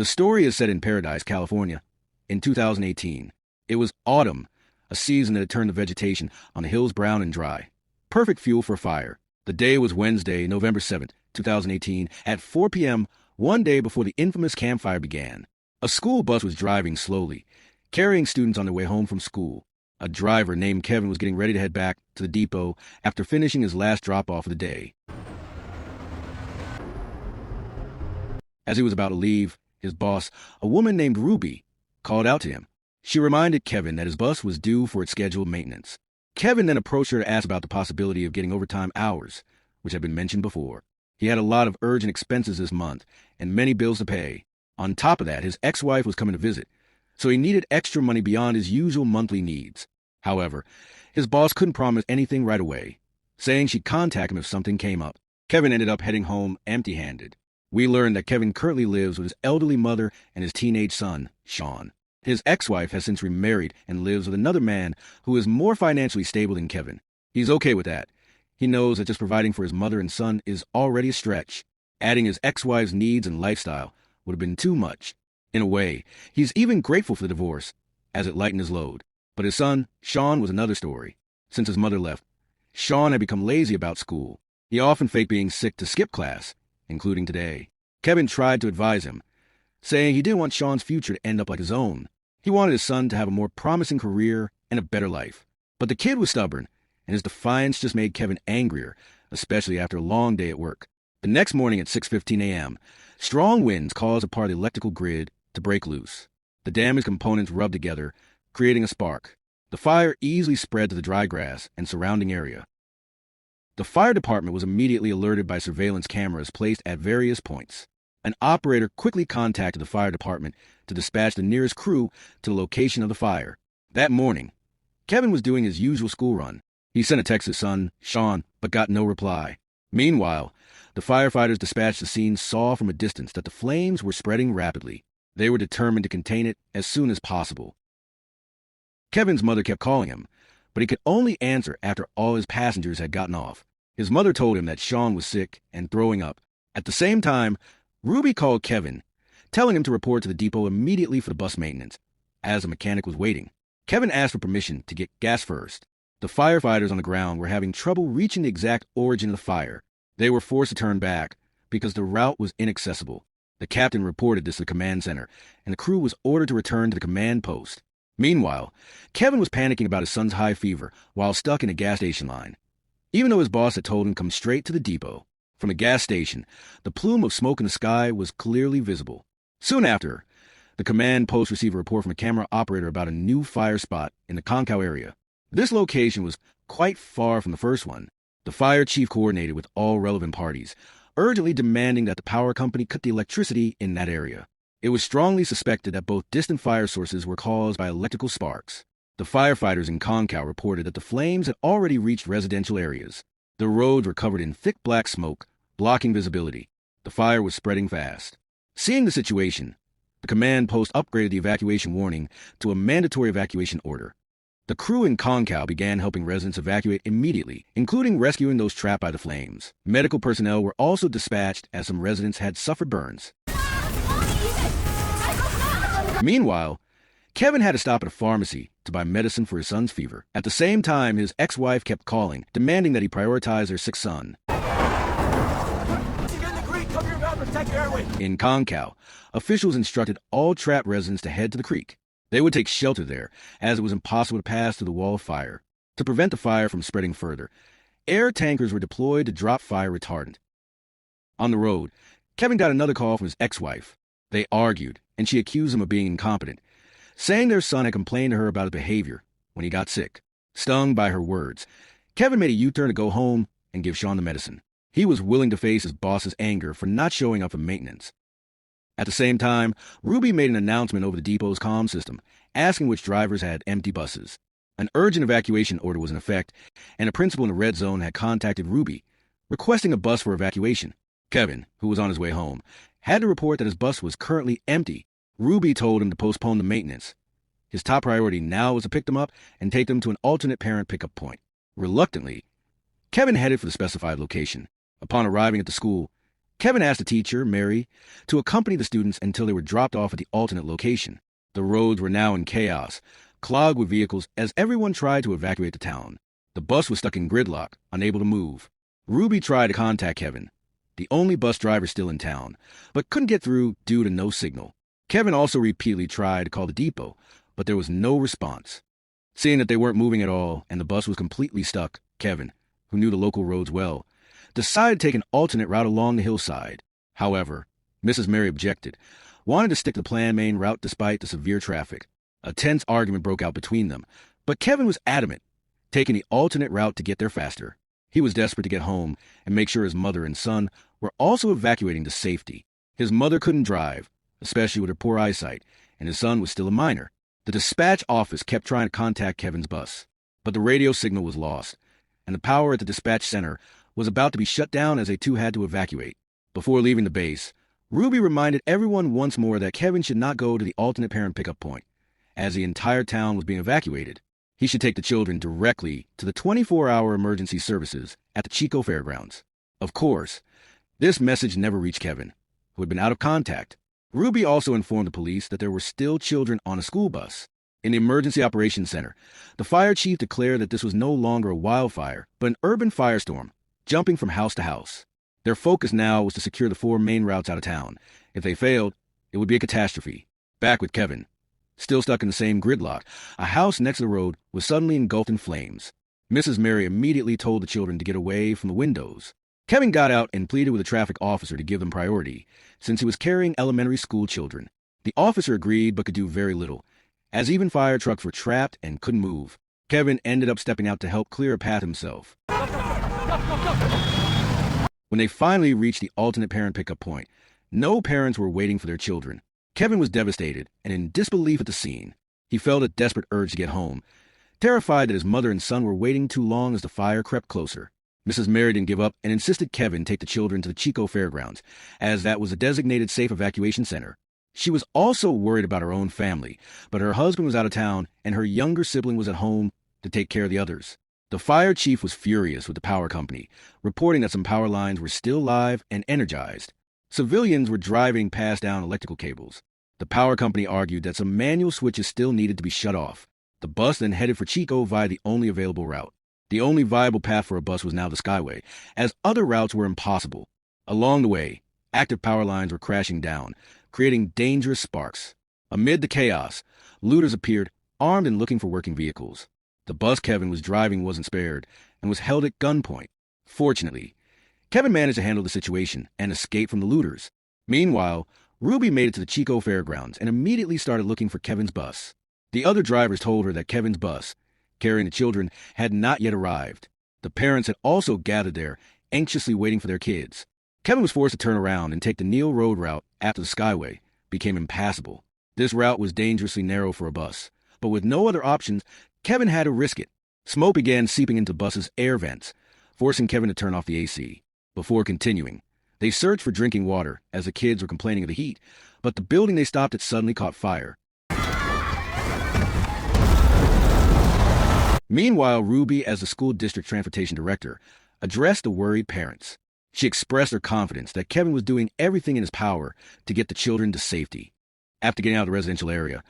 The story is set in Paradise, California, in 2018. It was autumn, a season that had turned the vegetation on the hills brown and dry. Perfect fuel for a fire. The day was Wednesday, November 7th, 2018, at 4 p.m., one day before the infamous campfire began. A school bus was driving slowly, carrying students on their way home from school. A driver named Kevin was getting ready to head back to the depot after finishing his last drop-off of the day. As he was about to leave, his boss, a woman named Ruby, called out to him. She reminded Kevin that his bus was due for its scheduled maintenance. Kevin then approached her to ask about the possibility of getting overtime hours, which had been mentioned before. He had a lot of urgent expenses this month and many bills to pay. On top of that, his ex-wife was coming to visit, so he needed extra money beyond his usual monthly needs. However, his boss couldn't promise anything right away, saying she'd contact him if something came up. Kevin ended up heading home empty-handed. We learned that Kevin currently lives with his elderly mother and his teenage son, Sean. His ex-wife has since remarried and lives with another man who is more financially stable than Kevin. He's okay with that. He knows that just providing for his mother and son is already a stretch. Adding his ex-wife's needs and lifestyle would have been too much. In a way, he's even grateful for the divorce, as it lightened his load. But his son, Sean, was another story. Since his mother left, Sean had become lazy about school. He often faked being sick to skip class, including today. Kevin tried to advise him, saying he didn't want Sean's future to end up like his own. He wanted his son to have a more promising career and a better life. But the kid was stubborn, and his defiance just made Kevin angrier, especially after a long day at work. The next morning at 6:15 a.m., strong winds caused a part of the electrical grid to break loose. The damaged components rubbed together, creating a spark. The fire easily spread to the dry grass and surrounding area. The fire department was immediately alerted by surveillance cameras placed at various points. An operator quickly contacted the fire department to dispatch the nearest crew to the location of the fire. That morning, Kevin was doing his usual school run. He sent a text to his son, Sean, but got no reply. Meanwhile, the firefighters dispatched to the scene saw from a distance that the flames were spreading rapidly. They were determined to contain it as soon as possible. Kevin's mother kept calling him, but he could only answer after all his passengers had gotten off. His mother told him that Sean was sick and throwing up. At the same time, Ruby called Kevin, telling him to report to the depot immediately for the bus maintenance, as a mechanic was waiting. Kevin asked for permission to get gas first. The firefighters on the ground were having trouble reaching the exact origin of the fire. They were forced to turn back because the route was inaccessible. The captain reported this to the command center, and the crew was ordered to return to the command post. Meanwhile, Kevin was panicking about his son's high fever while stuck in a gas station line. Even though his boss had told him to come straight to the depot, from the gas station, the plume of smoke in the sky was clearly visible. Soon after, the command post received a report from a camera operator about a new fire spot in the Concow area. This location was quite far from the first one. The fire chief coordinated with all relevant parties, urgently demanding that the power company cut the electricity in that area. It was strongly suspected that both distant fire sources were caused by electrical sparks. The firefighters in Concow reported that the flames had already reached residential areas. The roads were covered in thick black smoke, blocking visibility. The fire was spreading fast. Seeing the situation, the command post upgraded the evacuation warning to a mandatory evacuation order. The crew in Concow began helping residents evacuate immediately, including rescuing those trapped by the flames. Medical personnel were also dispatched as some residents had suffered burns. Meanwhile, Kevin had to stop at a pharmacy to buy medicine for his son's fever. At the same time, his ex-wife kept calling, demanding that he prioritize their sick son. In Concow, officials instructed all trapped residents to head to the creek. They would take shelter there, as it was impossible to pass through the wall of fire. To prevent the fire from spreading further, air tankers were deployed to drop fire retardant. On the road, Kevin got another call from his ex-wife. They argued, and she accused him of being incompetent, saying their son had complained to her about his behavior when he got sick. Stung by her words, Kevin made a U-turn to go home and give Sean the medicine. He was willing to face his boss's anger for not showing up for maintenance. At the same time, Ruby made an announcement over the depot's comm system, asking which drivers had empty buses. An urgent evacuation order was in effect, and a principal in the red zone had contacted Ruby, requesting a bus for evacuation. Kevin, who was on his way home, had to report that his bus was currently empty. Ruby told him to postpone the maintenance. His top priority now was to pick them up and take them to an alternate parent pickup point. Reluctantly, Kevin headed for the specified location. Upon arriving at the school, Kevin asked the teacher, Mary, to accompany the students until they were dropped off at the alternate location. The roads were now in chaos, clogged with vehicles as everyone tried to evacuate the town. The bus was stuck in gridlock, unable to move. Ruby tried to contact Kevin, the only bus driver still in town, but couldn't get through due to no signal. Kevin also repeatedly tried to call the depot, but there was no response. Seeing that they weren't moving at all and the bus was completely stuck, Kevin, who knew the local roads well, decided to take an alternate route along the hillside. However, Mrs. Mary objected, wanted to stick to the planned main route despite the severe traffic. A tense argument broke out between them, but Kevin was adamant, taking the alternate route to get there faster. He was desperate to get home and make sure his mother and son were also evacuating to safety. His mother couldn't drive, especially with her poor eyesight, and his son was still a minor. The dispatch office kept trying to contact Kevin's bus, but the radio signal was lost, and the power at the dispatch center was about to be shut down as they too had to evacuate. Before leaving the base, Ruby reminded everyone once more that Kevin should not go to the alternate parent pickup point, as the entire town was being evacuated. He should take the children directly to the 24-hour emergency services at the Chico Fairgrounds. Of course, this message never reached Kevin, who had been out of contact. Ruby also informed the police that there were still children on a school bus. In the Emergency Operations Center, the fire chief declared that this was no longer a wildfire, but an urban firestorm, jumping from house to house. Their focus now was to secure the 4 main routes out of town. If they failed, it would be a catastrophe. Back with Kevin, still stuck in the same gridlock, a house next to the road was suddenly engulfed in flames. Mrs. Mary immediately told the children to get away from the windows. Kevin got out and pleaded with a traffic officer to give them priority, since he was carrying elementary school children. The officer agreed but could do very little, as even fire trucks were trapped and couldn't move. Kevin ended up stepping out to help clear a path himself. When they finally reached the alternate parent pickup point, no parents were waiting for their children. Kevin was devastated and in disbelief at the scene. He felt a desperate urge to get home, terrified that his mother and son were waiting too long as the fire crept closer. Mrs. Mary didn't give up and insisted Kevin take the children to the Chico Fairgrounds, as that was a designated safe evacuation center. She was also worried about her own family, but her husband was out of town and her younger sibling was at home to take care of the others. The fire chief was furious with the power company, reporting that some power lines were still live and energized. Civilians were driving past down electrical cables. The power company argued that some manual switches still needed to be shut off. The bus then headed for Chico via the only available route. The only viable path for a bus was now the Skyway, as other routes were impossible. Along the way, active power lines were crashing down, creating dangerous sparks. Amid the chaos, looters appeared, armed and looking for working vehicles. The bus Kevin was driving wasn't spared and was held at gunpoint. Fortunately, Kevin managed to handle the situation and escape from the looters. Meanwhile, Ruby made it to the Chico Fairgrounds and immediately started looking for Kevin's bus. The other drivers told her that Kevin's bus, carrying the children, had not yet arrived. The parents had also gathered there, anxiously waiting for their kids. Kevin was forced to turn around and take the Neal Road route after the Skyway became impassable. This route was dangerously narrow for a bus, but with no other options, Kevin had to risk it. Smoke began seeping into the bus's air vents, forcing Kevin to turn off the AC. Before continuing, they searched for drinking water as the kids were complaining of the heat, but the building they stopped at suddenly caught fire. Meanwhile, Ruby, as the school district transportation director, addressed the worried parents. She expressed her confidence that Kevin was doing everything in his power to get the children to safety. After getting out of the residential area,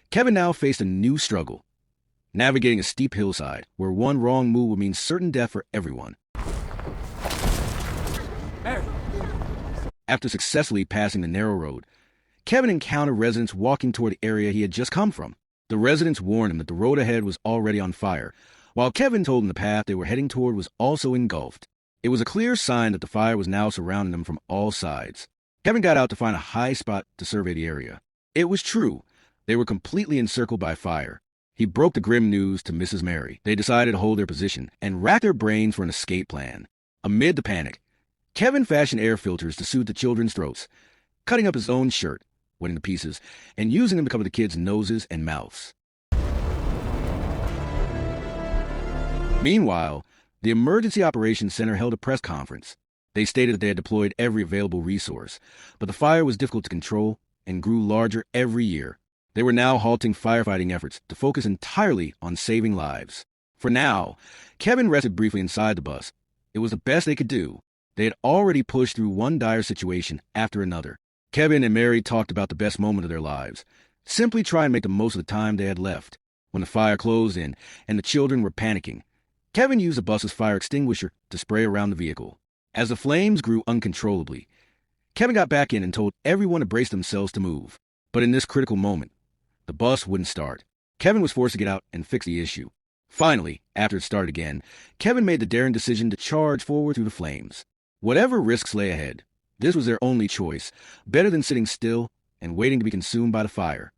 Kevin now faced a new struggle, navigating a steep hillside where one wrong move would mean certain death for everyone. After successfully passing the narrow road, Kevin encountered residents walking toward the area he had just come from. The residents warned him that the road ahead was already on fire, while Kevin told him the path they were heading toward was also engulfed. It was a clear sign that the fire was now surrounding them from all sides. Kevin got out to find a high spot to survey the area. It was true. They were completely encircled by fire. He broke the grim news to Mrs. Mary. They decided to hold their position and rack their brains for an escape plan. Amid the panic, Kevin fashioned air filters to soothe the children's throats, cutting up his own shirt, wetting the pieces, and using them to cover the kids' noses and mouths. Meanwhile, the Emergency Operations Center held a press conference. They stated that they had deployed every available resource, but the fire was difficult to control and grew larger every year. They were now halting firefighting efforts to focus entirely on saving lives. For now, Kevin rested briefly inside the bus. It was the best they could do. They had already pushed through one dire situation after another. Kevin and Mary talked about the best moment of their lives. Simply try and make the most of the time they had left. When the fire closed in and the children were panicking, Kevin used the bus's fire extinguisher to spray around the vehicle. As the flames grew uncontrollably, Kevin got back in and told everyone to brace themselves to move. But in this critical moment, the bus wouldn't start. Kevin was forced to get out and fix the issue. Finally, after it started again, Kevin made the daring decision to charge forward through the flames. Whatever risks lay ahead, this was their only choice, better than sitting still and waiting to be consumed by the fire.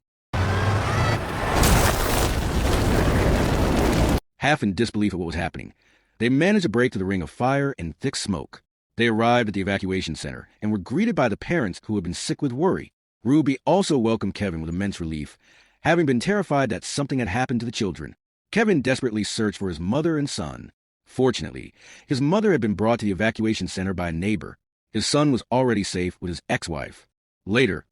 Half in disbelief at what was happening, they managed to break through the ring of fire and thick smoke. They arrived at the evacuation center and were greeted by the parents who had been sick with worry. Ruby also welcomed Kevin with immense relief, having been terrified that something had happened to the children. Kevin desperately searched for his mother and son. Fortunately, his mother had been brought to the evacuation center by a neighbor. His son was already safe with his ex-wife. Later,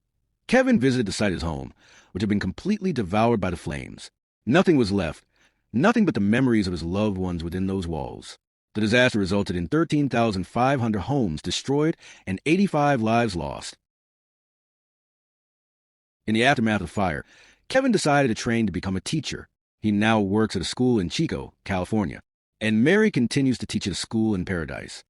Kevin visited the site of his home, which had been completely devoured by the flames. Nothing was left, nothing but the memories of his loved ones within those walls. The disaster resulted in 13,500 homes destroyed and 85 lives lost. In the aftermath of the fire, Kevin decided to train to become a teacher. He now works at a school in Chico, California, and Mary continues to teach at a school in Paradise.